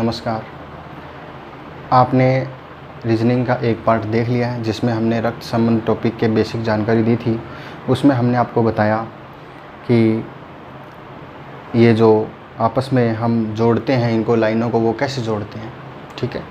नमस्कार। आपने रीजनिंग का एक पार्ट देख लिया है जिसमें हमने रक्त संबंध टॉपिक के बेसिक जानकारी दी थी। उसमें हमने आपको बताया कि ये जो आपस में हम जोड़ते हैं इनको लाइनों को, वो कैसे जोड़ते हैं। ठीक है,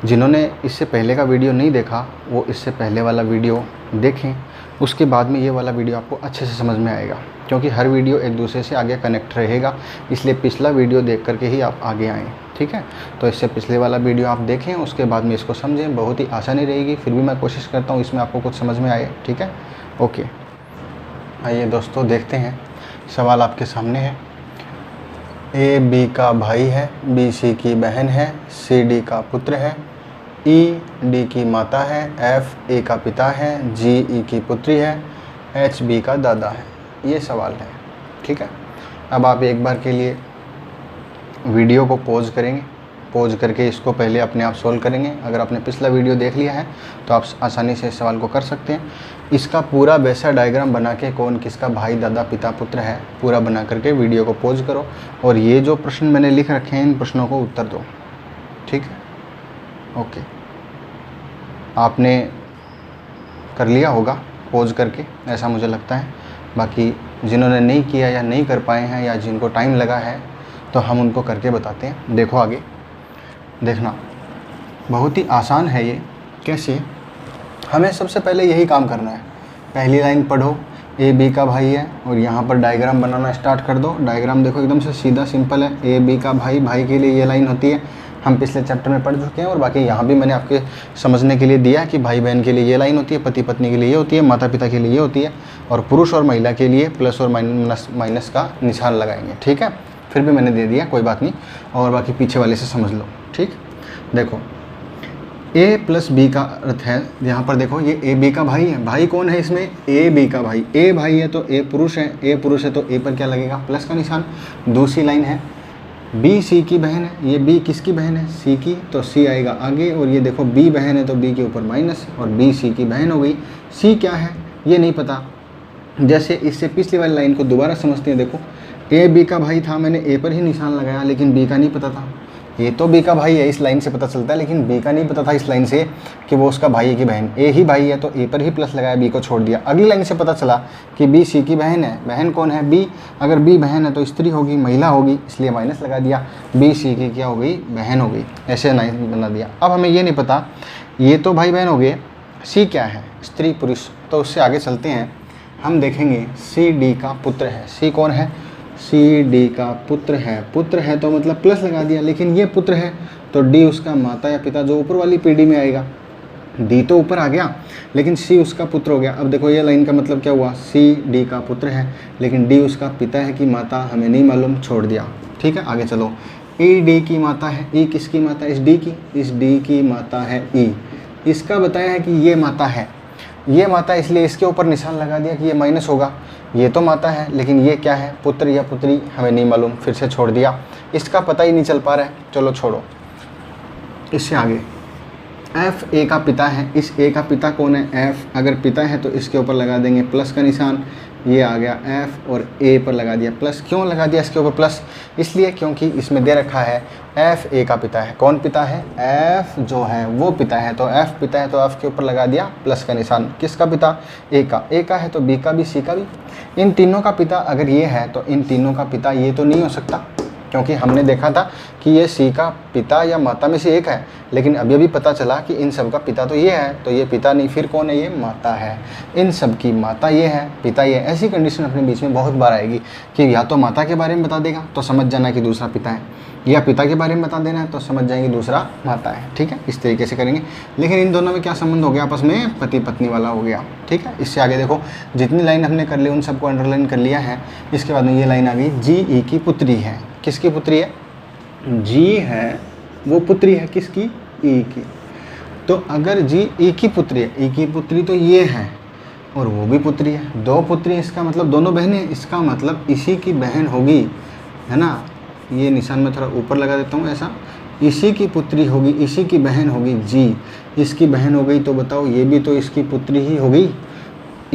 जिन्होंने इससे पहले का वीडियो नहीं देखा वो इससे पहले वाला वीडियो देखें, उसके बाद में ये वाला वीडियो आपको अच्छे से समझ में आएगा, क्योंकि हर वीडियो एक दूसरे से आगे कनेक्ट रहेगा। इसलिए पिछला वीडियो देख करके ही आप आगे आएँ। ठीक है, तो इससे पिछले वाला वीडियो आप देखें, उसके बाद में इसको समझें। बहुत ही आसानी रहेगी, फिर भी मैं कोशिश करता हूँ इसमें आपको कुछ समझ में आए। ठीक है, ओके। आइए दोस्तों, देखते हैं। सवाल आपके सामने है। ए बी का भाई है, बी सी की बहन है, सी डी का पुत्र है, ई डी की माता है, एफ ए का पिता है, जी ई की पुत्री है, एच बी का दादा है। ये सवाल है। ठीक है, अब आप एक बार के लिए वीडियो को पॉज करेंगे, पॉज करके इसको पहले अपने आप सोल्व करेंगे। अगर आपने पिछला वीडियो देख लिया है तो आप आसानी से इस सवाल को कर सकते हैं। इसका पूरा वैसा डायग्राम बना के कौन किसका भाई दादा पिता पुत्र है पूरा बना करके वीडियो को पॉज करो, और ये जो प्रश्न मैंने लिख रखे हैं इन प्रश्नों को उत्तर दो। ठीक है, ओके। आपने कर लिया होगा पॉज करके, ऐसा मुझे लगता है। बाकी जिन्होंने नहीं किया या नहीं कर पाए हैं या जिनको टाइम लगा है तो हम उनको करके बताते हैं। देखो आगे देखना, बहुत ही आसान है ये। कैसे? हमें सबसे पहले यही काम करना है। पहली लाइन पढ़ो, ए बी का भाई है, और यहाँ पर डायग्राम बनाना स्टार्ट कर दो। डायग्राम देखो एकदम से सीधा सिंपल है। ए बी का भाई, भाई के लिए ये लाइन होती है, हम पिछले चैप्टर में पढ़ चुके हैं। और बाकी यहाँ भी मैंने आपके समझने के लिए दिया कि भाई बहन के लिए ये लाइन होती है, पति पत्नी के लिए ये होती है, माता पिता के लिए ये होती है, और पुरुष और महिला के लिए प्लस और माइनस का निशान लगाएंगे। ठीक है, फिर भी मैंने दे दिया, कोई बात नहीं। और बाकी पीछे वाले से समझ लो। ठीक, देखो ए प्लस बी का अर्थ है, यहाँ पर देखो ये ए बी का भाई है। भाई कौन है इसमें? ए बी का भाई। ए भाई है तो ए पुरुष है, ए पुरुष है तो ए पर क्या लगेगा? प्लस का निशान। दूसरी लाइन है बी सी की बहन है। ये बी किसकी बहन है? सी की, तो सी आएगा आगे। और ये देखो बी बहन है तो बी के ऊपर माइनस, और बी सी की बहन हो गई। सी क्या है ये नहीं पता। जैसे इससे पिछली वाली लाइन को दोबारा समझते हैं। देखो ए बी का भाई था, मैंने ए पर ही निशान लगाया, लेकिन बी का नहीं पता था। ये तो बी का भाई है, इस लाइन से पता चलता है, लेकिन बी का नहीं पता था इस लाइन से कि वो उसका भाई है कि बहन। ए ही भाई है तो ए पर ही प्लस लगाया, बी को छोड़ दिया। अगली लाइन से पता चला कि बी सी की बहन है। बहन कौन है? बी। अगर बी बहन है तो स्त्री होगी, महिला होगी, इसलिए माइनस लगा दिया। बी सी की क्या हो गई? बहन हो गई। ऐसे लाइन बना दिया। अब हमें ये नहीं पता, ये तो भाई बहन हो गए, सी क्या है? स्त्री पुरुष। तो उससे आगे चलते हैं, हम देखेंगे सी डी का पुत्र है। सी कौन है? सी डी का पुत्र है। पुत्र है तो मतलब प्लस लगा दिया, लेकिन ये पुत्र है तो डी उसका माता या पिता, जो ऊपर वाली पीढ़ी में आएगा। डी तो ऊपर आ गया, लेकिन सी उसका पुत्र हो गया। अब देखो ये लाइन का मतलब क्या हुआ? सी डी का पुत्र है, लेकिन डी उसका पिता है कि माता हमें नहीं मालूम, छोड़ दिया। ठीक है, आगे चलो। ई डी की माता है। ई किसकी माता? इस डी की। इस डी की माता है ई। इसका बताया है कि ये माता है, ये माता, इसलिए इसके ऊपर निशान लगा दिया कि ये माइनस होगा। ये तो माता है, लेकिन ये क्या है? पुत्र या पुत्री, हमें नहीं मालूम, फिर से छोड़ दिया। इसका पता ही नहीं चल पा रहा है, चलो छोड़ो। इससे आगे एफ ए का पिता है। इस ए का पिता कौन है? एफ। अगर पिता है तो इसके ऊपर लगा देंगे प्लस का निशान। ये आ गया एफ, और ए पर लगा दिया प्लस। क्यों लगा दिया इसके ऊपर प्लस? इसलिए क्योंकि इसमें दे रखा है एफ ए का पिता है। कौन पिता है? एफ जो है वो पिता है, तो एफ पिता है तो एफ के ऊपर लगा दिया प्लस का निशान। किसका पिता? ए का। ए का है तो बी का भी, सी का भी। इन तीनों का पिता अगर ये है तो इन तीनों का पिता ये तो नहीं हो सकता, क्योंकि हमने देखा था कि ये सी का पिता या माता में से एक है, लेकिन अभी अभी पता चला कि इन सब का पिता तो ये है, तो ये पिता नहीं, फिर कौन है? ये माता है। इन सब की माता ये है, पिता ये है। ऐसी कंडीशन अपने बीच में बहुत बार आएगी कि या तो माता के बारे में बता देगा तो समझ जाना कि दूसरा पिता है, या पिता के बारे में बता देना है तो समझ जाएंगे दूसरा माता है। ठीक है, इस तरीके से करेंगे। लेकिन इन दोनों में क्या संबंध हो गया? आपस में पति पत्नी वाला हो गया। ठीक है, इससे आगे देखो, जितनी लाइन हमने कर ली उन सबको अंडरलाइन कर लिया है। इसके बाद में ये लाइन आ गई, जी ई की पुत्री है। किसकी पुत्री है? जी है वो पुत्री है किसकी? ई की। तो अगर जी ई की पुत्री है, ई की पुत्री तो ये है और वो भी पुत्री है, दो पुत्री, इसका मतलब दोनों बहनें, इसका मतलब इसी की बहन होगी, है ना। ये निशान में थोड़ा ऊपर लगा देता हूँ ऐसा। इसी की पुत्री होगी, इसी की बहन होगी जी। इसकी बहन हो गई तो बताओ ये भी तो इसकी पुत्री ही हो गई।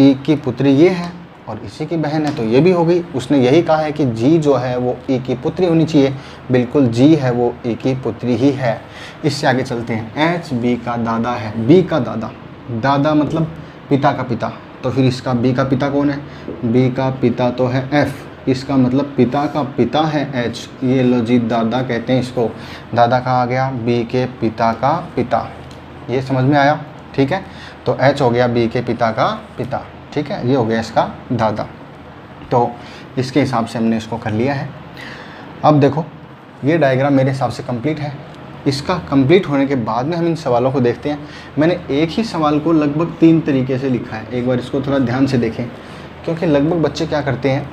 ई की पुत्री ये है और इसी की बहन है तो ये भी हो गई। उसने यही कहा है कि जी जो है वो ई की पुत्री होनी चाहिए, बिल्कुल जी है वो ई की पुत्री ही है। इससे आगे चलते हैं। एच बी का दादा है, बी का दादा, दादा मतलब पिता का पिता, तो फिर इसका बी का पिता कौन है? बी का पिता तो है एफ, इसका मतलब पिता का पिता है एच। ये लो जी दादा कहते हैं इसको। दादा कहाँ आ गया? बी के पिता का पिता। ये समझ में आया? ठीक है, तो एच हो गया बी के पिता का पिता। ठीक है, ये हो गया इसका दादा। तो इसके हिसाब से हमने इसको कर लिया है। अब देखो ये डायग्राम मेरे हिसाब से कंप्लीट है। इसका कंप्लीट होने के बाद में हम इन सवालों को देखते हैं। मैंने एक ही सवाल को लगभग 3 तरीके से लिखा है, एक बार इसको थोड़ा ध्यान से देखें, क्योंकि लगभग बच्चे क्या करते हैं,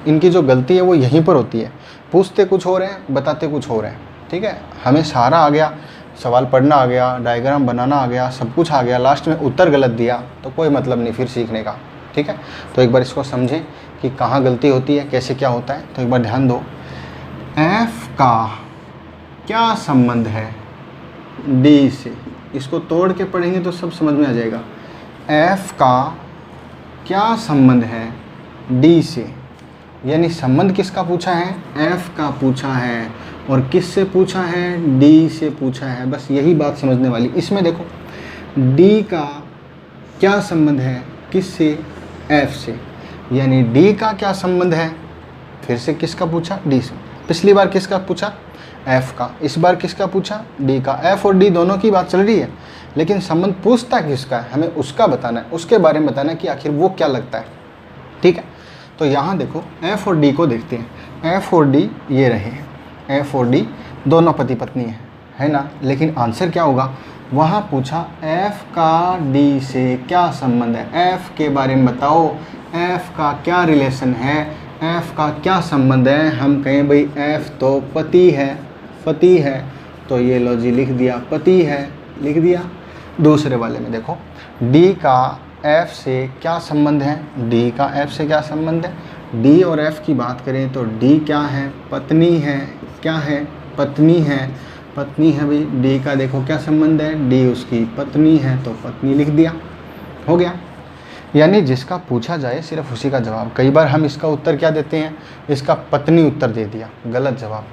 इनकी जो गलती है वो यहीं पर होती है। पूछते कुछ हो रहे हैं, बताते कुछ हो रहे हैं। ठीक है, हमें सारा आ गया, सवाल पढ़ना आ गया, डायग्राम बनाना आ गया, सब कुछ आ गया, लास्ट में उत्तर गलत दिया तो कोई मतलब नहीं फिर सीखने का। ठीक है, तो एक बार इसको समझें कि कहाँ गलती होती है, कैसे क्या होता है। तो एक बार ध्यान दो, एफ का क्या संबंध है डी से? इसको तोड़ के पढ़ेंगे तो सब समझ में आ जाएगा। एफ का क्या संबंध है डी से, यानी संबंध किसका पूछा है? एफ का पूछा है। और किससे पूछा है? डी से पूछा है। बस यही बात समझने वाली। इसमें देखो डी का क्या संबंध है किससे? एफ से। यानी डी का क्या संबंध है? फिर से किसका पूछा? डी से। पिछली बार किसका पूछा? एफ का। इस बार किसका पूछा? डी का। एफ और डी दोनों की बात चल रही है, लेकिन संबंध पूछता किसका है? हमें उसका बताना है, उसके बारे में बताना है कि आखिर वो क्या लगता है। ठीक है, तो यहाँ देखो एफ और डी को देखते हैं। एफ और डी ये रहे, एफ और डी दोनों पति पत्नी है ना। लेकिन आंसर क्या होगा? वहाँ पूछा एफ का डी से क्या संबंध है, एफ के बारे में बताओ, एफ का क्या रिलेशन है, एफ का क्या संबंध है। हम कहें भाई एफ तो पति है, पति है, तो ये लो जी लिख दिया, पति है, लिख दिया। दूसरे वाले में देखो डी का एफ से क्या संबंध है? डी का एफ से क्या संबंध है? डी और एफ की बात करें तो डी क्या है? पत्नी है। क्या है? पत्नी है, पत्नी है भाई। डी का देखो क्या संबंध है? डी उसकी पत्नी है, तो पत्नी लिख दिया, हो गया। यानी जिसका पूछा जाए सिर्फ उसी का जवाब। कई बार हम इसका उत्तर क्या देते हैं? इसका पत्नी उत्तर दे दिया, गलत जवाब।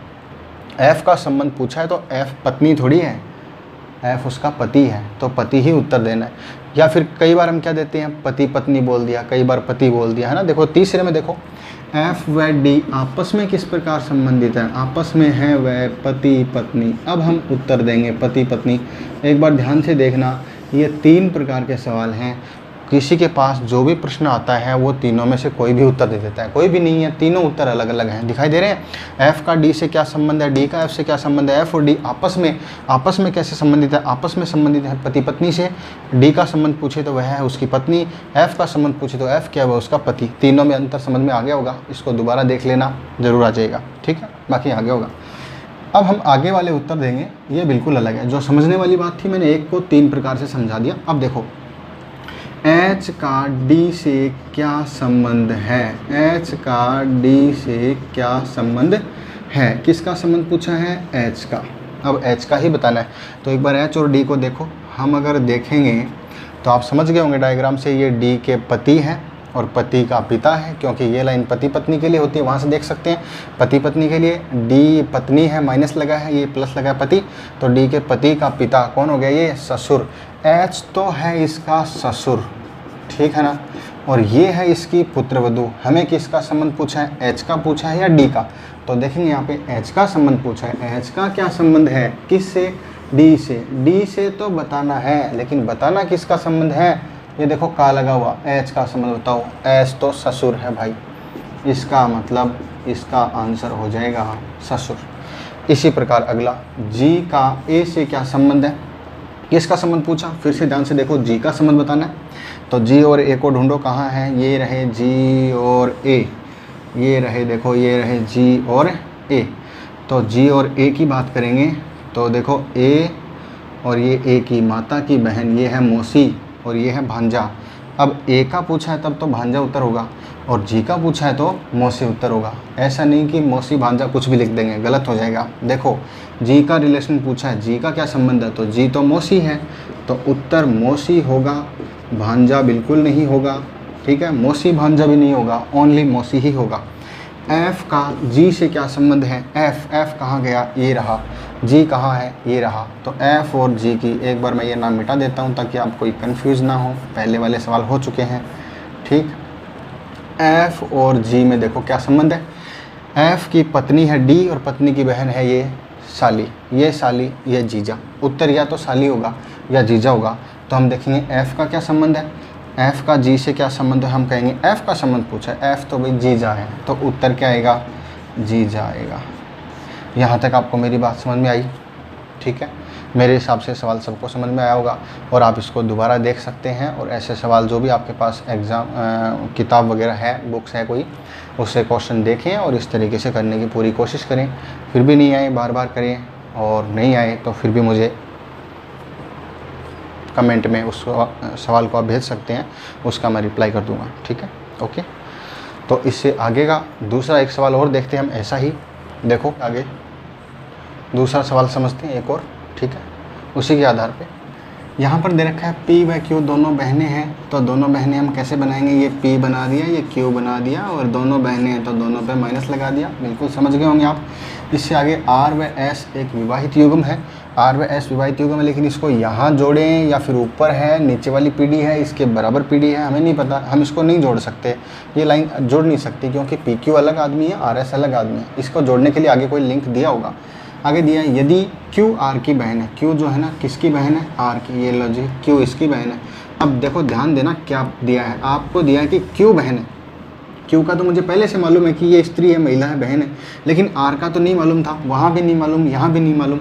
एफ का संबंध पूछा है तो एफ पत्नी थोड़ी है, एफ उसका पति है, तो पति ही उत्तर देना है। या फिर कई बार हम क्या देते हैं? पति पत्नी बोल दिया, कई बार पति बोल दिया, है ना। देखो तीसरे में देखो एफ व डी आपस में किस प्रकार संबंधित है? आपस में है वह पति पत्नी। अब हम उत्तर देंगे पति पत्नी। एक बार ध्यान से देखना, ये 3 प्रकार के सवाल हैं। किसी के पास जो भी प्रश्न आता है वो तीनों में से कोई भी उत्तर दे देता है, कोई भी नहीं है, तीनों उत्तर अलग अलग हैं। दिखाई दे रहे हैं? एफ का डी से क्या संबंध है, डी का एफ से क्या संबंध है, एफ और डी आपस में कैसे संबंधित है? आपस में संबंधित है पति पत्नी से। डी का संबंध पूछे तो वह है उसकी पत्नी, एफ का संबंध पूछे तो एफ क्या है? वह उसका पति। तीनों में अंतर समझ में आ गया होगा, इसको दोबारा देख लेना, जरूर आ जाएगा। ठीक है, बाकी आगे होगा। अब हम आगे वाले उत्तर देंगे, ये बिल्कुल अलग है। जो समझने वाली बात थी मैंने एक को 3 प्रकार से समझा दिया। अब देखो एच का डी से क्या संबंध है? एच का डी से क्या संबंध है? किसका संबंध पूछा है? एच का। अब एच का ही बताना है, तो एक बार एच और डी को देखो। हम अगर देखेंगे तो आप समझ गए होंगे डायग्राम से, ये डी के पति है और पति का पिता है, क्योंकि ये लाइन पति पत्नी के लिए होती है, वहाँ से देख सकते हैं। पति पत्नी के लिए डी पत्नी है, माइनस लगा है, ये प्लस लगा है पति, तो डी के पति का पिता कौन हो गया? ये ससुर। एच तो है इसका ससुर, ठीक है ना, और ये है इसकी पुत्रवधू। हमें किसका संबंध पूछा है? एच का पूछा है या डी का? तो देखेंगे यहाँ पे एच का संबंध पूछा है। एच का क्या संबंध है? किससे? डी से। डी से तो बताना है, लेकिन बताना किसका संबंध है? ये देखो का लगा हुआ, एच का संबंध बताओ। एच तो ससुर है भाई, इसका मतलब इसका आंसर हो जाएगा ससुर। इसी प्रकार अगला जी का ए से क्या संबंध है? किसका संबंध पूछा? फिर से ध्यान से देखो, जी का संबंध बताना है। तो जी और ए को ढूंढो, कहाँ है? ये रहे जी और ए, ये रहे, देखो ये रहे जी और ए। तो जी और ए की बात करेंगे तो देखो ए और ये ए की माता की बहन, ये है मौसी और ये है भांजा। अब ए का पूछा है तब तो भांजा उत्तर होगा, और जी का पूछा है तो मौसी उत्तर होगा। ऐसा नहीं कि मौसी भांजा कुछ भी लिख देंगे, गलत हो जाएगा। देखो जी का रिलेशन पूछा है, जी का क्या संबंध है? तो जी तो मौसी है, तो उत्तर मौसी होगा, भांजा बिल्कुल नहीं होगा। ठीक है, मौसी भांजा भी नहीं होगा, ओनली मौसी ही होगा। एफ का जी से क्या संबंध है, एफ कहाँ गया, ये रहा, जी कहाँ है, ये रहा। तो एफ और जी की, एक बार मैं ये नाम मिटा देता हूँ ताकि आप कोई कंफ्यूज ना हो, पहले वाले सवाल हो चुके हैं। ठीक, एफ और जी में देखो क्या संबंध है, एफ की पत्नी है डी और पत्नी की बहन है ये साली, ये साली, ये जीजा। उत्तर या तो साली होगा या जीजा होगा। तो हम देखेंगे एफ का क्या संबंध है, एफ का जी से क्या संबंध है, हम कहेंगे एफ का संबंध पूछा है, एफ तो भाई जीजा है, तो उत्तर क्या आएगा, जीजा आएगा। यहाँ तक आपको मेरी बात समझ में आई? ठीक है, मेरे हिसाब से सवाल सबको समझ में आया होगा और आप इसको दोबारा देख सकते हैं। और ऐसे सवाल जो भी आपके पास एग्ज़ाम किताब वगैरह है, बुक्स है कोई, उससे क्वेश्चन देखें और इस तरीके से करने की पूरी कोशिश करें। फिर भी नहीं आए बार बार करें, और नहीं आए तो फिर भी मुझे कमेंट में उस सवाल को आप भेज सकते हैं, उसका मैं रिप्लाई कर दूंगा। ठीक है, ओके। तो इससे आगे का दूसरा एक सवाल और देखते हैं हम, ऐसा ही देखो आगे दूसरा सवाल समझते हैं एक और। ठीक है, उसी के आधार पे यहाँ पर दे रखा है P व Q दोनों बहनें हैं, तो दोनों बहनें हम कैसे बनाएंगे, ये P बना दिया, ये Q बना दिया, और दोनों बहनें हैं तो दोनों पे माइनस लगा दिया। बिल्कुल समझ गए होंगे आप। इससे आगे R व S एक विवाहित युग्म है, R व S विवाहित युग्म है, लेकिन इसको यहाँ जोड़ें या फिर ऊपर है, नीचे वाली पीढ़ी है, इसके बराबर पीढ़ी है, हमें नहीं पता, हम इसको नहीं जोड़ सकते, ये लाइन जोड़ नहीं सकती क्योंकि PQ अलग आदमी है, RS अलग आदमी है। इसको जोड़ने के लिए आगे कोई लिंक दिया होगा। आगे दिया है यदि Q R की बहन है, Q जो है ना किसकी बहन है, R की, ये लो जी Q इसकी बहन है। अब देखो ध्यान देना क्या दिया है, आपको दिया है कि Q बहन है। Q का तो मुझे पहले से मालूम है कि ये स्त्री है, महिला है, बहन है, लेकिन R का तो नहीं मालूम था, वहाँ भी नहीं मालूम, यहाँ भी नहीं मालूम।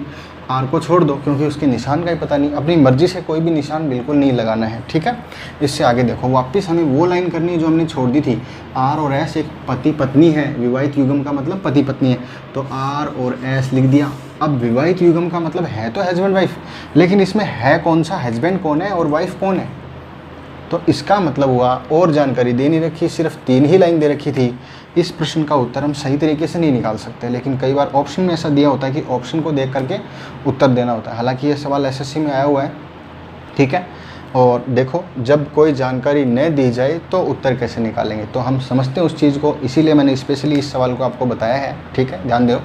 R को छोड़ दो क्योंकि उसके निशान का ही पता नहीं, अपनी मर्जी से कोई भी निशान बिल्कुल नहीं लगाना है। ठीक है, इससे आगे देखो वापस हमें वो लाइन करनी है जो हमने छोड़ दी थी। R और S एक पति पत्नी है, विवाहित युग्म का मतलब पति पत्नी है, तो R और S लिख दिया। अब विवाहित युग्म का मतलब है तो हस्बैंड वाइफ, लेकिन इसमें है कौन सा, हस्बैंड कौन है और वाइफ कौन है, तो इसका मतलब हुआ और जानकारी दे नहीं रखी, सिर्फ 3 ही लाइन दे रखी थी। इस प्रश्न का उत्तर हम सही तरीके से नहीं निकाल सकते, लेकिन कई बार ऑप्शन में ऐसा दिया होता है कि ऑप्शन को देख करके उत्तर देना होता है। हालांकि ये सवाल SSC में आया हुआ है। ठीक है, और देखो जब कोई जानकारी न दी जाए तो उत्तर कैसे निकालेंगे, तो हम समझते हैं उस चीज़ को, इसीलिए मैंने स्पेशली इस सवाल को आपको बताया है। ठीक है, ध्यान दो।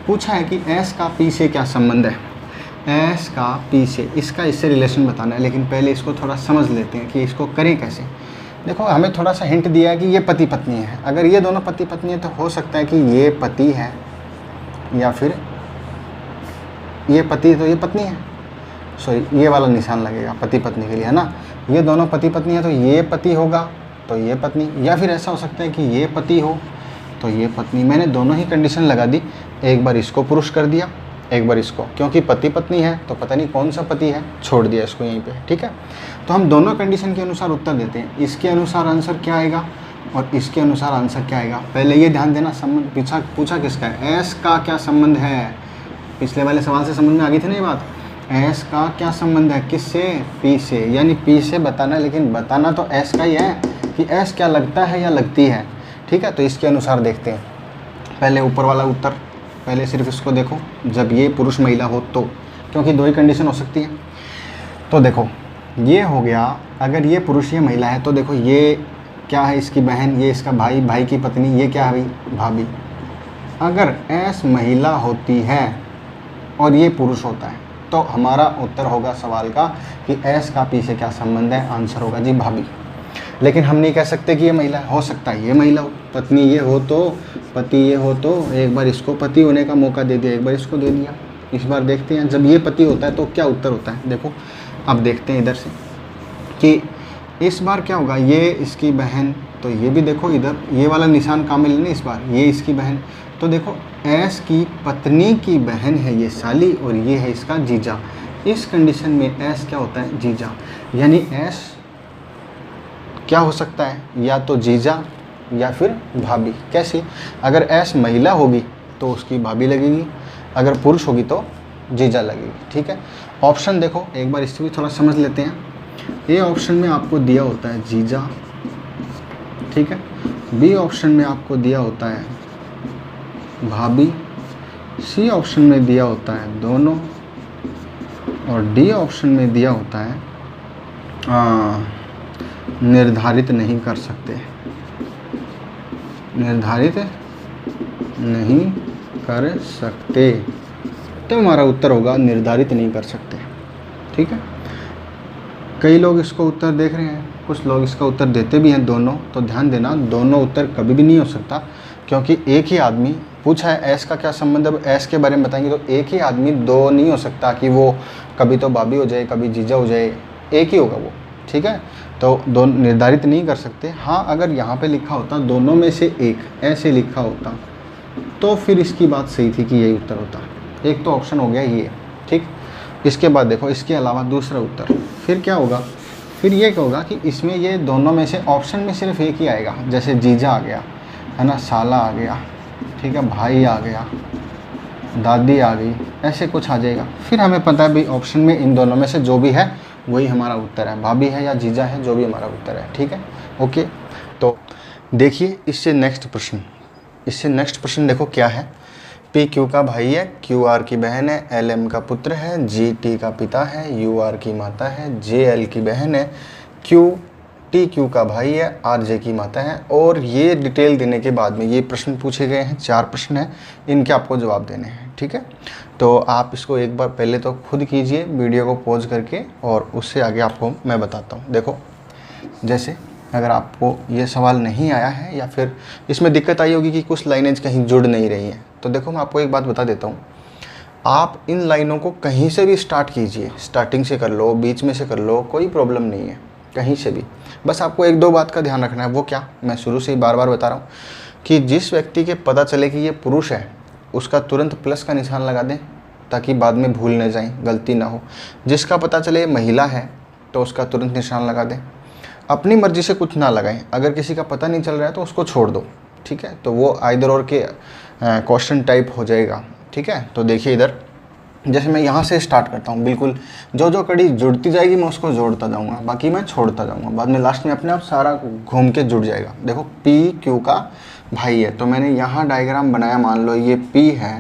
पूछा है कि S का P से क्या संबंध है, S का P से, इसका इससे रिलेशन बताना है, लेकिन पहले इसको थोड़ा समझ लेते हैं कि इसको करें कैसे। देखो हमें थोड़ा सा हिंट दिया है कि ये पति पत्नी है, अगर ये दोनों पति पत्नी है तो हो सकता है कि ये पति है या फिर ये पति तो ये पत्नी है, सॉरी ये वाला निशान लगेगा पति पत्नी के लिए, है ना। ये दोनों पति पत्नी है तो ये पति होगा तो ये पत्नी, या फिर ऐसा हो सकता है कि ये पति हो तो ये पत्नी। मैंने दोनों ही कंडीशन लगा दी, एक बार इसको पुरुष कर दिया, एक बार इसको, क्योंकि पति पत्नी है तो पता नहीं कौन सा पति है, छोड़ दिया इसको यहीं पे। ठीक है, तो हम दोनों कंडीशन के अनुसार उत्तर देते हैं। इसके अनुसार आंसर क्या आएगा और इसके अनुसार आंसर क्या आएगा, पहले ये ध्यान देना। संबंध पूछा किसका है, S का क्या संबंध है, पिछले वाले सवाल से समझ में आ गई थी ना ये बात। S का क्या संबंध है, किससे, P से, यानी P से बताना, लेकिन बताना तो S का ही है कि S क्या लगता है या लगती है। ठीक है, तो इसके अनुसार देखते हैं। पहले ऊपर वाला उत्तर, पहले सिर्फ इसको देखो, जब ये पुरुष महिला हो तो, क्योंकि 2 ही कंडीशन हो सकती है। तो देखो ये हो गया, अगर ये पुरुष ये महिला है तो देखो ये क्या है, इसकी बहन, ये इसका भाई, भाई की पत्नी, ये क्या है भाई, भाभी। अगर S महिला होती है और ये पुरुष होता है तो हमारा उत्तर होगा सवाल का कि S का P से क्या संबंध है, आंसर होगा जी भाभी। लेकिन हम नहीं कह सकते कि ये महिला हो सकता है ये महिला हो, पत्नी ये हो तो, पति ये हो तो, एक बार इसको पति होने का मौका दे दिया, एक बार इसको दे दिया। इस बार देखते हैं जब ये पति होता है तो क्या उत्तर होता है। देखो अब देखते हैं इधर से कि इस बार क्या होगा, ये इसकी बहन, तो ये भी देखो इधर ये वाला निशान कामिल है ना, इस बार ये इसकी बहन, तो देखो S की पत्नी की बहन है ये साली और ये है इसका जीजा। इस कंडीशन में S क्या होता है, जीजा, यानी S क्या हो सकता है, या तो जीजा या फिर भाभी। कैसे, अगर S महिला होगी तो उसकी भाभी लगेगी, अगर पुरुष होगी तो जीजा लगेगी। ठीक है, ऑप्शन देखो एक बार इससे भी थोड़ा समझ लेते हैं। ए ऑप्शन में आपको दिया होता है जीजा, ठीक है, बी ऑप्शन में आपको दिया होता है भाभी, सी ऑप्शन में दिया होता है दोनों, और डी ऑप्शन में दिया होता है निर्धारित नहीं कर सकते, निर्धारित नहीं कर सकते, तो हमारा उत्तर होगा निर्धारित नहीं कर सकते। ठीक है, कई लोग इसको उत्तर देख रहे हैं, कुछ लोग इसका उत्तर देते भी हैं दोनों। तो ध्यान देना, दोनों उत्तर कभी भी नहीं हो सकता, क्योंकि एक ही आदमी पूछा है ऐस का क्या संबंध। अब ऐस के बारे में बताएंगे तो एक ही आदमी दो नहीं हो सकता कि वो कभी तो भाभी हो जाए, कभी जीजा हो जाए, एक ही होगा वो। ठीक है, तो दो निर्धारित नहीं कर सकते। हाँ, अगर यहाँ पे लिखा होता दोनों में से एक, ऐसे लिखा होता तो फिर इसकी बात सही थी कि यही उत्तर होता। एक तो ऑप्शन हो गया ये। ठीक, इसके बाद देखो इसके अलावा दूसरा उत्तर फिर क्या होगा, फिर ये होगा कि इसमें ये दोनों में से ऑप्शन में सिर्फ एक ही आएगा। जैसे जीजा आ गया है ना, साला आ गया, ठीक है, भाई आ गया, दादी आ गई, ऐसे कुछ आ जाएगा। फिर हमें पता है भाई ऑप्शन में इन दोनों में से जो भी है वही हमारा उत्तर है, भाभी है या जीजा है, जो भी हमारा उत्तर है। ठीक है, ओके। तो देखिए इससे नेक्स्ट प्रश्न देखो क्या है। पी क्यू का भाई है, क्यू आर की बहन है, एल एम का पुत्र है, जी टी का पिता है, यू आर की माता है, जे एल की बहन है, क्यू टी क्यू का भाई है, आर जे की माता है। और ये डिटेल देने के बाद में ये प्रश्न पूछे गए हैं, 4 प्रश्न हैं, इनके आपको जवाब देने हैं। ठीक है, तो आप इसको एक बार पहले तो खुद कीजिए वीडियो को पॉज करके, और उससे आगे आपको मैं बताता हूँ। देखो, जैसे अगर आपको ये सवाल नहीं आया है या फिर इसमें दिक्कत आई होगी कि कुछ लाइनें कहीं जुड़ नहीं रही हैं, तो देखो मैं आपको एक बात बता देता हूँ। आप इन लाइनों को कहीं से भी स्टार्ट कीजिए, स्टार्टिंग से कर लो, बीच में से कर लो, कोई प्रॉब्लम नहीं है, कहीं से भी। बस आपको एक दो बात का ध्यान रखना है। वो क्या, मैं शुरू से ही बार बार बता रहा हूँ कि जिस व्यक्ति के पता चले कि ये पुरुष है, उसका तुरंत प्लस का निशान लगा दें, ताकि बाद में भूल न जाएं, गलती ना हो। जिसका पता चले महिला है तो उसका तुरंत निशान लगा दें। अपनी मर्जी से कुछ ना लगाएं। अगर किसी का पता नहीं चल रहा है तो उसको छोड़ दो। ठीक है, तो वो आइदर और के क्वेश्चन टाइप हो जाएगा। ठीक है, तो देखिए इधर जैसे मैं यहाँ से स्टार्ट करता हूँ, बिल्कुल जो जो कड़ी जुड़ती जाएगी मैं उसको जोड़ता जाऊँगा, बाकी मैं छोड़ता जाऊँगा। बाद में लास्ट में अपने आप सारा घूम के जुड़ जाएगा। देखो पी क्यू का भाई है, तो मैंने यहाँ डायग्राम बनाया, मान लो ये पी है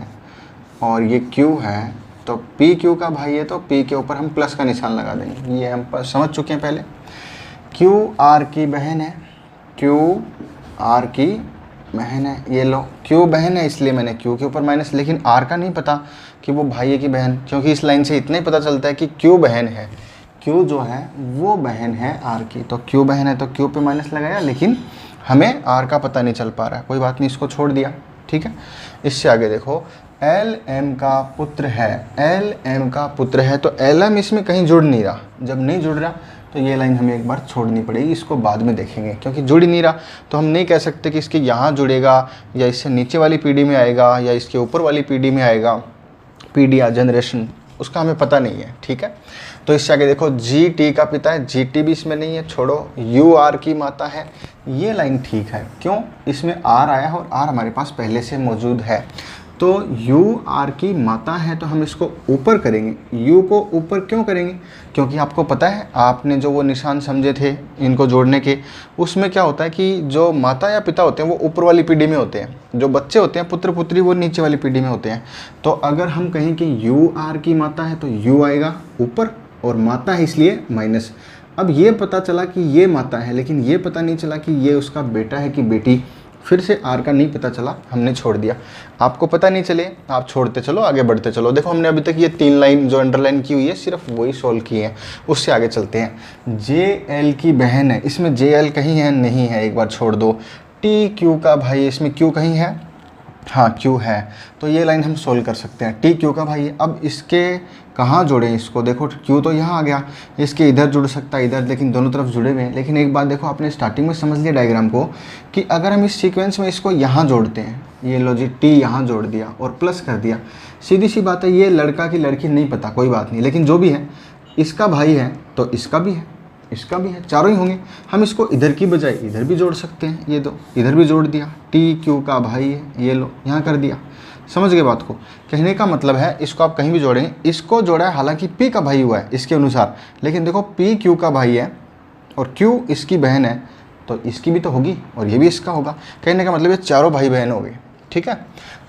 और ये क्यू है, तो पी क्यू का भाई है तो पी के ऊपर हम प्लस का निशान लगा देंगे। ये हम समझ चुके हैं पहले। क्यू आर की बहन है, क्यू आर की बहन है, ये लो क्यू बहन है इसलिए मैंने क्यू के ऊपर माइनस, लेकिन आर का नहीं पता कि वो भाई है कि बहन, क्योंकि इस लाइन से इतना ही पता चलता है कि क्यू बहन है, क्यू जो है वो बहन है आर की, तो क्यू बहन है तो क्यू पे माइनस लगाया, लेकिन हमें आर का पता नहीं चल पा रहा है, कोई बात नहीं, इसको छोड़ दिया। ठीक है, इससे आगे देखो एल एम का पुत्र है, एल एम का पुत्र है, तो एल एम इसमें कहीं जुड़ नहीं रहा। जब नहीं जुड़ रहा तो ये लाइन हमें एक बार छोड़नी पड़ेगी, इसको बाद में देखेंगे, क्योंकि जुड़ ही नहीं रहा तो हम नहीं कह सकते कि इसके यहाँ जुड़ेगा या इससे नीचे वाली पीढ़ी में आएगा या इसके ऊपर वाली पीढ़ी में आएगा, पीढ़ी या जनरेशन, उसका हमें पता नहीं है। ठीक है, तो इससे आगे देखो जी टी का पिता है, जी टी भी इसमें नहीं है, छोड़ो। यू आर की माता है, ये लाइन ठीक है, क्यों, इसमें आर आया है और आर हमारे पास पहले से मौजूद है। तो यू आर की माता है तो हम इसको ऊपर करेंगे। यू को ऊपर क्यों करेंगे, क्योंकि आपको पता है, आपने जो वो निशान समझे थे इनको जोड़ने के, उसमें क्या होता है कि जो माता या पिता होते हैं वो ऊपर वाली पीढ़ी में होते हैं, जो बच्चे होते हैं पुत्र पुत्री वो नीचे वाली पीढ़ी में होते हैं। तो अगर हम कहें कि यू आर की माता है तो यू आएगा ऊपर और माता है इसलिए माइनस। अब ये पता चला कि ये माता है, लेकिन ये पता नहीं चला कि ये उसका बेटा है कि बेटी, फिर से आर का नहीं पता चला, हमने छोड़ दिया। आपको पता नहीं चले आप छोड़ते चलो, आगे बढ़ते चलो। देखो हमने अभी तक ये 3 लाइन जो अंडरलाइन की हुई है सिर्फ वही सोल्व की है, उससे आगे चलते हैं। जे एल की बहन है, इसमें जे एल कहीं है, नहीं है, एक बार छोड़ दो। टी क्यू का भाई, इसमें क्यू कहीं है, हाँ क्यू है, तो ये लाइन हम सोल्व कर सकते हैं। टी क्यू का भाई है, अब इसके कहाँ जोड़ें इसको, देखो क्यू तो यहाँ आ गया, इसके इधर जुड़ सकता है इधर, लेकिन दोनों तरफ जुड़े हुए हैं। लेकिन एक बात देखो, आपने स्टार्टिंग में समझ लिया डायग्राम को कि अगर हम इस सीक्वेंस में इसको यहाँ जोड़ते हैं, ये लो जी टी यहाँ जोड़ दिया और प्लस कर दिया, सीधी सी बात है, ये लड़का की लड़की नहीं पता, कोई बात नहीं, लेकिन जो भी है इसका भाई है तो इसका भी है, इसका भी है, चारों ही होंगे। हम इसको इधर की बजाय इधर भी जोड़ सकते हैं, ये दो इधर भी जोड़ दिया, टी क्यू का भाई है, ये लो यहाँ कर दिया। समझ गए बात को, कहने का मतलब है इसको आप कहीं भी जोड़ें, इसको जोड़ा है हालांकि पी का भाई हुआ है इसके अनुसार, लेकिन देखो पी क्यू का भाई है और क्यू इसकी बहन है तो इसकी भी तो होगी और ये भी इसका होगा। कहने का मतलब ये चारों भाई बहन हो गए। ठीक है।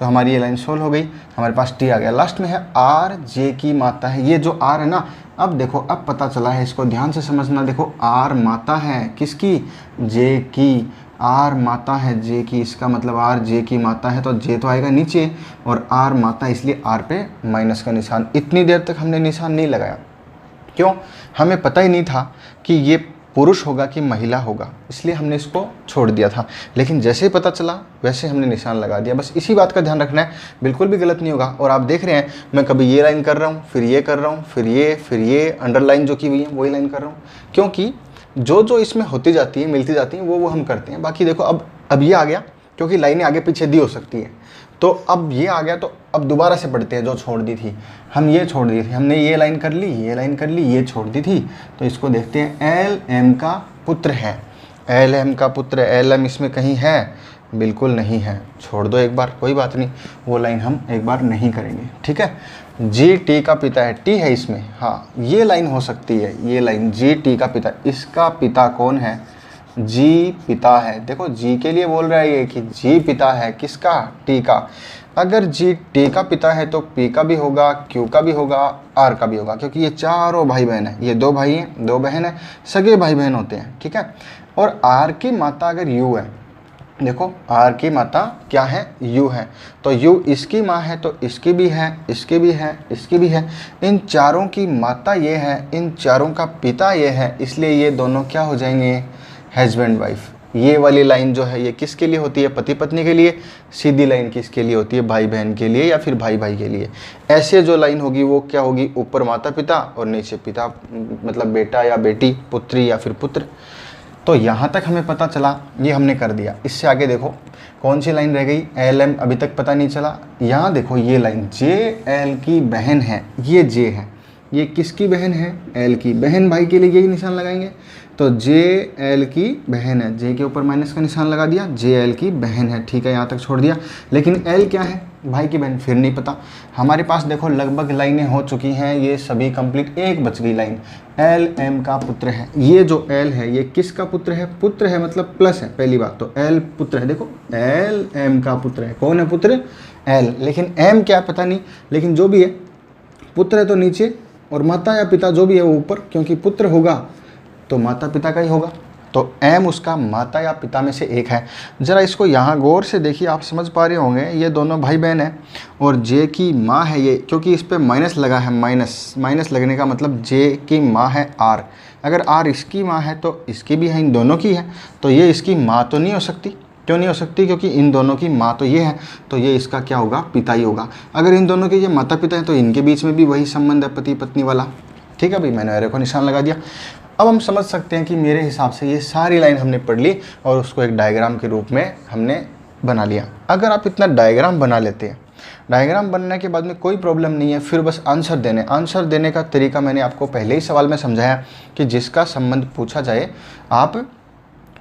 तो हमारी ये लाइन सोल्व हो गई, हमारे पास टी आ गया। लास्ट में है आर जे की माता है। ये जो आर है ना, अब देखो अब पता चला है, इसको ध्यान से समझना। देखो आर माता है किसकी, जे की। आर माता है जे की, इसका मतलब आर जे की माता है, तो जे तो आएगा नीचे और आर माता, इसलिए आर पे माइनस का निशान। इतनी देर तक हमने निशान नहीं लगाया, क्यों, हमें पता ही नहीं था कि ये पुरुष होगा कि महिला होगा, इसलिए हमने इसको छोड़ दिया था। लेकिन जैसे ही पता चला वैसे हमने निशान लगा दिया। बस इसी बात का ध्यान रखना है, बिल्कुल भी गलत नहीं होगा। और आप देख रहे हैं मैं कभी ये लाइन कर रहा हूँ, फिर ये कर रहा हूँ, फिर ये अंडरलाइन जो की हुई है वही लाइन कर रहा हूँ, क्योंकि जो इसमें होती जाती है, मिलती जाती हैं, वो हम करते हैं। बाकी देखो अब ये आ गया, क्योंकि लाइनें आगे पीछे दी हो सकती है, तो अब ये आ गया, तो अब दोबारा से पढ़ते हैं। जो छोड़ दी थी हम, ये छोड़ दी थी हमने, ये लाइन कर ली, ये लाइन कर ली, ये छोड़ दी थी, तो इसको देखते हैं। एल एम का पुत्र है, एल एम का पुत्र, एल एम इसमें कहीं है, बिल्कुल नहीं है, छोड़ दो एक बार, कोई बात नहीं, वो लाइन हम एक बार नहीं करेंगे, ठीक है। जी टी का पिता है, टी है इसमें, हाँ ये लाइन हो सकती है, ये लाइन जी टी का पिता, इसका पिता कौन है, जी पिता है। देखो जी के लिए बोल रहा है ये कि जी पिता है, किसका, टी का। अगर जी टी का पिता है तो पी का भी होगा, क्यू का भी होगा, आर का भी होगा, क्योंकि ये चारों भाई बहन है, ये 2 भाई हैं 2 बहन है, सगे भाई बहन होते हैं, ठीक है। और आर की माता अगर यू है, देखो आर की माता क्या है, यू है, तो यू इसकी माँ है, तो इसकी भी है, इसकी भी है, इसकी भी है। इन चारों की माता ये है, इन चारों का पिता ये है, इसलिए ये दोनों क्या हो जाएंगे, हस्बैंड वाइफ। ये वाली लाइन जो है ये किसके लिए होती है, पति पत्नी के लिए। सीधी लाइन किसके लिए होती है, भाई बहन के लिए या फिर भाई भाई के लिए। ऐसे जो लाइन होगी वो क्या होगी, ऊपर माता पिता और नीचे पिता, मतलब बेटा या बेटी, पुत्री या फिर पुत्र। तो यहाँ तक हमें पता चला, ये हमने कर दिया। इससे आगे देखो कौन सी लाइन रह गई, एल एम अभी तक पता नहीं चला। यहाँ देखो ये लाइन जे एल की बहन है, ये जे है, ये किसकी बहन है, एल की बहन, भाई के लिए यही निशान लगाएंगे। तो जे एल की बहन है, जे के ऊपर माइनस का निशान लगा दिया, जे एल की बहन है, ठीक है, यहाँ तक छोड़ दिया। लेकिन एल क्या है, भाई की बहन, फिर नहीं पता। हमारे पास देखो लगभग लाइनें हो चुकी हैं, ये सभी कंप्लीट, एक बच गई लाइन। एल एम का पुत्र है, ये जो एल है ये किसका पुत्र है, पुत्र है मतलब प्लस है, पहली बात तो एल पुत्र है। देखो एल एम का पुत्र है, कौन है पुत्र, एल, लेकिन एम क्या पता नहीं, लेकिन जो भी है पुत्र है तो नीचे, और माता या पिता जो भी है वो ऊपर, क्योंकि पुत्र होगा तो माता पिता का ही होगा, तो एम उसका माता या पिता में से एक है। ज़रा इसको यहाँ गौर से देखिए, आप समझ पा रहे होंगे, ये दोनों भाई बहन हैं और जे की माँ है ये, क्योंकि इस पर माइनस लगा है, माइनस लगने का मतलब जे की माँ है आर। अगर आर इसकी माँ है तो इसकी भी है, इन दोनों की है, तो ये इसकी माँ तो नहीं हो सकती। क्यों नहीं हो सकती, क्योंकि इन दोनों की माँ तो ये है, तो ये इसका क्या होगा, पिता ही होगा। अगर इन दोनों के ये माता पिता हैं तो इनके बीच में भी वही संबंध है, पति पत्नी वाला, ठीक है भाई, मैंने एरो को निशान लगा दिया। अब हम समझ सकते हैं कि मेरे हिसाब से ये सारी लाइन हमने पढ़ ली और उसको एक डायग्राम के रूप में हमने बना लिया। अगर आप इतना डायग्राम बना लेते हैं, डायग्राम बनने के बाद में कोई प्रॉब्लम नहीं है, फिर बस आंसर देने का तरीका मैंने आपको पहले ही सवाल में समझाया कि जिसका संबंध पूछा जाए आप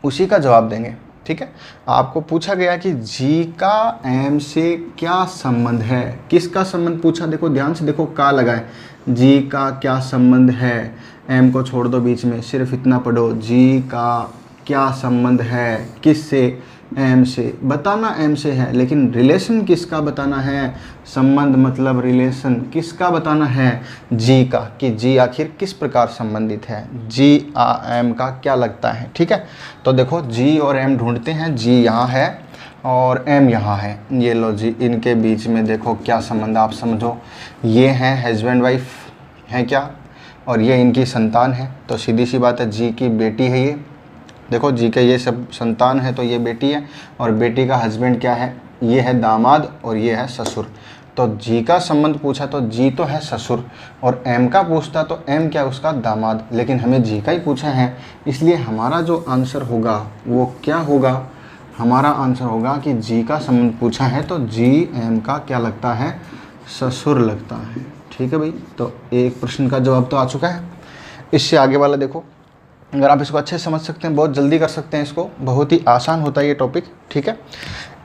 उसी का जवाब देंगे, ठीक है। आपको पूछा गया कि जी का एम से क्या संबंध है, किसका संबंध पूछा, देखो ध्यान से देखो, का लगाए, जी का क्या संबंध है, एम को छोड़ दो बीच में, सिर्फ इतना पढ़ो, जी का क्या संबंध है, किस से, एम से, बताना एम से है, लेकिन रिलेशन किसका बताना है, संबंध मतलब रिलेशन किसका बताना है, जी का, कि जी आखिर किस प्रकार संबंधित है, जी एम का क्या लगता है, ठीक है। तो देखो जी और एम ढूंढते हैं, जी यहाँ है और एम यहाँ है, ये लो जी, इनके बीच में देखो क्या संबंध, आप समझो, ये हैं हस्बैंड वाइफ हैं क्या, और ये इनकी संतान है, तो सीधी सी बात है जी की बेटी है ये, देखो जी के ये सब संतान है तो ये बेटी है, और बेटी का हस्बैंड क्या है, ये है दामाद और ये है ससुर। तो जी का संबंध पूछा तो जी तो है ससुर, और एम का पूछता तो एम क्या उसका दामाद, लेकिन हमें जी का ही पूछा है, इसलिए हमारा जो आंसर होगा वो क्या होगा, हमारा आंसर होगा कि जी का संबंध पूछा है तो जी एम का क्या लगता है, ससुर लगता है, ठीक है भाई। तो एक प्रश्न का जवाब तो आ चुका है। इससे आगे वाला देखो, अगर आप इसको अच्छे से समझ सकते हैं, बहुत जल्दी कर सकते हैं इसको, बहुत ही आसान होता है ये टॉपिक, ठीक है।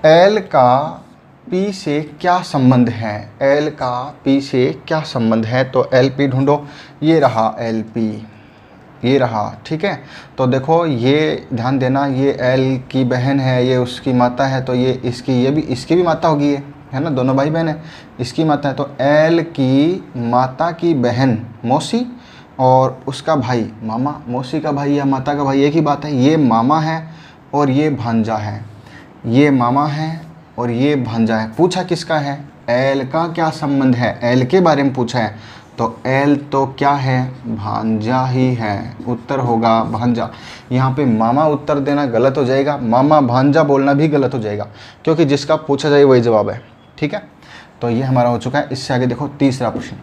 एल का पी से क्या संबंध है, एल का पी से क्या संबंध है, तो एल पी ढूंढो, ये रहा एल पी, ये रहा, ठीक है। तो देखो ये ध्यान देना, ये एल की बहन है, ये उसकी माता है, तो ये इसकी, ये भी इसकी भी माता होगी, ये है ना, दोनों भाई बहन है, इसकी माता है। तो एल की माता की बहन मौसी और उसका भाई मामा, मौसी का भाई या माता का भाई एक ही बात है। ये मामा है और ये भांजा है, ये मामा है और ये भांजा है। पूछा किसका है, एल का क्या संबंध है, एल के बारे में पूछा है, तो एल तो क्या है, भांजा ही है, उत्तर होगा भांजा। यहाँ पे मामा उत्तर देना गलत हो जाएगा, मामा भांजा बोलना भी गलत हो जाएगा, क्योंकि जिसका पूछा जाए वही जवाब है, ठीक है। तो ये हमारा हो चुका है। इससे आगे देखो तीसरा प्रश्न,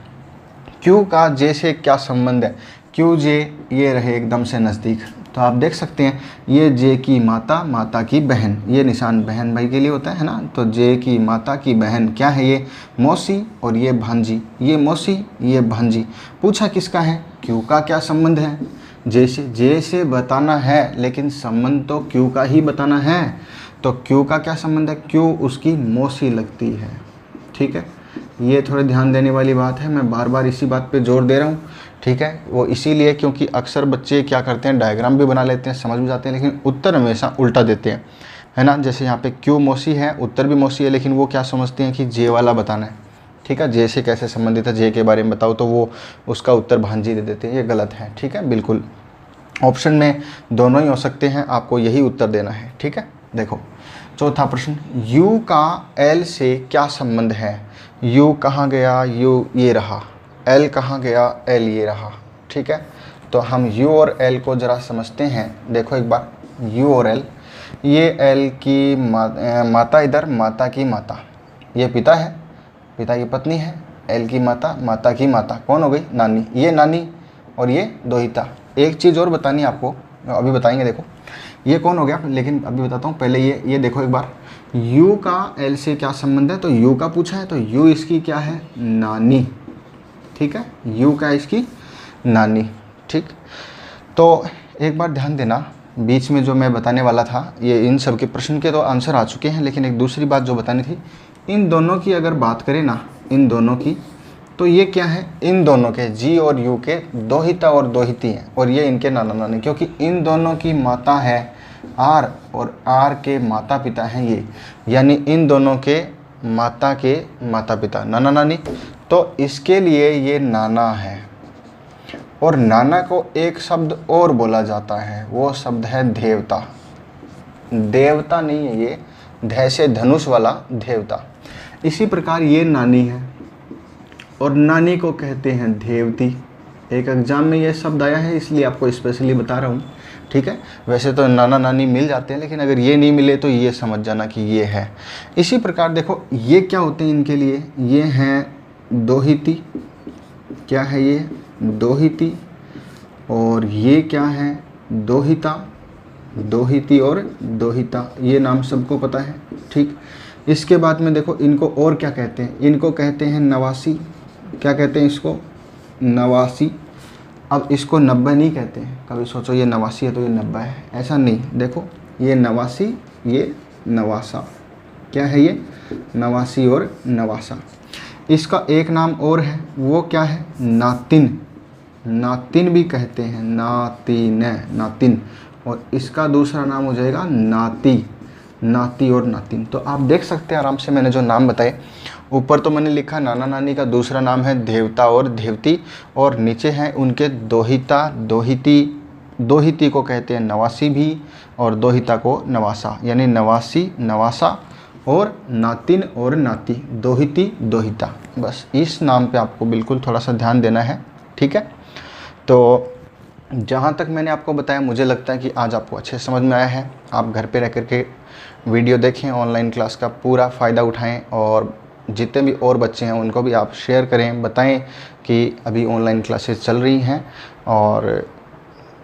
क्यू का जे से क्या संबंध है। क्यू जे ये रहे एकदम से नज़दीक, तो आप देख सकते हैं ये जे की माता, माता की बहन, ये निशान बहन भाई के लिए होता है ना। तो जे की माता की बहन क्या है, ये मौसी और ये भांजी, ये मौसी ये भांजी। पूछा किसका है, क्यू का क्या संबंध है। जे से बताना है, लेकिन संबंध तो क्यू का ही बताना है। तो क्यू का क्या संबंध है, क्यू उसकी मौसी लगती है, ठीक है। ये थोड़े ध्यान देने वाली बात है, मैं बार बार इसी बात पे जोर दे रहा हूँ, ठीक है। वो इसीलिए क्योंकि अक्सर बच्चे क्या करते हैं, डायग्राम भी बना लेते हैं, समझ भी जाते हैं, लेकिन उत्तर हमेशा उल्टा देते हैं, है ना। जैसे यहाँ पे क्यू मौसी है, उत्तर भी मौसी है, लेकिन वो क्या समझते हैं कि जे वाला बताना है, ठीक है। जे से कैसे संबंधित है, जे के बारे में बताओ, तो वो उसका उत्तर भांजी दे देते हैं, ये गलत है, ठीक है। बिल्कुल ऑप्शन में दोनों ही हो सकते हैं, आपको यही उत्तर देना है, ठीक है। देखो चौथा प्रश्न, यू का एल से क्या संबंध है। यू कहाँ गया, यू ये रहा, एल कहाँ गया, एल ये रहा, ठीक है। तो हम यू और एल को ज़रा समझते हैं। देखो एक बार, यू और एल, ये एल की माता इधर, माता की माता, ये पिता है, पिता की पत्नी है, एल की माता, माता की माता कौन हो गई, नानी, ये नानी और ये दोहिता। एक चीज़ और बतानी है आपको, अभी बताएंगे। देखो ये कौन हो गया, लेकिन अभी बताता हूँ, पहले ये देखो एक बार, यू का एल से क्या संबंध है। तो यू का पूछा है, तो यू इसकी क्या है, नानी, ठीक है। यू का इसकी नानी, ठीक। तो एक बार ध्यान देना, बीच में जो मैं बताने वाला था, ये इन सब के प्रश्न के तो आंसर आ चुके हैं, लेकिन एक दूसरी बात जो बतानी थी, इन दोनों की अगर बात करें ना, इन दोनों की, तो ये क्या है, इन दोनों के, जी और यू के दोहिता और दोहिती हैं, और ये इनके नाना नानी, क्योंकि इन दोनों की माता है आर और आर के माता पिता हैं ये, यानी इन दोनों के माता पिता नाना नानी। तो इसके लिए ये नाना है, और नाना को एक शब्द और बोला जाता है, वो शब्द है देवता। देवता नहीं है ये, धै से धनुष वाला देवता। इसी प्रकार ये नानी है, और नानी को कहते हैं देवती। एक एग्जाम में ये शब्द आया है, इसलिए आपको स्पेशली बता रहा हूँ, ठीक है। वैसे तो नाना नानी मिल जाते हैं, लेकिन अगर ये नहीं मिले तो ये समझ जाना कि ये है। इसी प्रकार देखो ये क्या होते हैं इनके लिए, ये हैं दोहिती, क्या है ये, दोहिती, और ये क्या है, दोहिता, दोहिती और दोहिता, ये नाम सबको पता है, ठीक। इसके बाद में देखो इनको और क्या कहते हैं, इनको कहते हैं नवासी। क्या कहते हैं इसको, नवासी। अब इसको 90 नहीं कहते हैं, कभी सोचो ये 89 है तो ये 90 है, ऐसा नहीं। देखो ये नवासी, ये नवासा, क्या है ये, नवासी और नवासा। इसका एक नाम और है, वो क्या है, नातिन, नातिन भी कहते हैं, नातिन, नातिन। और इसका दूसरा नाम हो जाएगा नाती, नाती और नातिन। तो आप देख सकते हैं आराम से, मैंने जो नाम बताए, ऊपर तो मैंने लिखा नाना नानी का दूसरा नाम है देवता और देवती, और नीचे हैं उनके दोहिता, दोहिती, दोहिती को कहते हैं नवासी भी, और दोहिता को नवासा, यानी नवासी, नवासा, और नातिन और नाती, दोहिती, दोहिता। बस इस नाम पे आपको बिल्कुल थोड़ा सा ध्यान देना है, ठीक है। तो जहाँ तक मैंने आपको बताया, मुझे लगता है कि आज आपको अच्छे समझ में आया है। आप घर पे रह कर के वीडियो देखें, ऑनलाइन क्लास का पूरा फ़ायदा उठाएं, और जितने भी और बच्चे हैं उनको भी आप शेयर करें, बताएं कि अभी ऑनलाइन क्लासेस चल रही हैं, और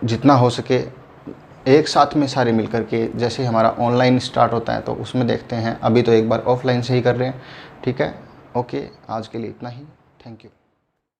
जितना हो सके एक साथ में सारे मिल कर के, जैसे हमारा ऑनलाइन स्टार्ट होता है तो उसमें देखते हैं। अभी तो एक बार ऑफलाइन से ही कर रहे हैं, ठीक है। ओके, आज के लिए इतना ही, थैंक यू।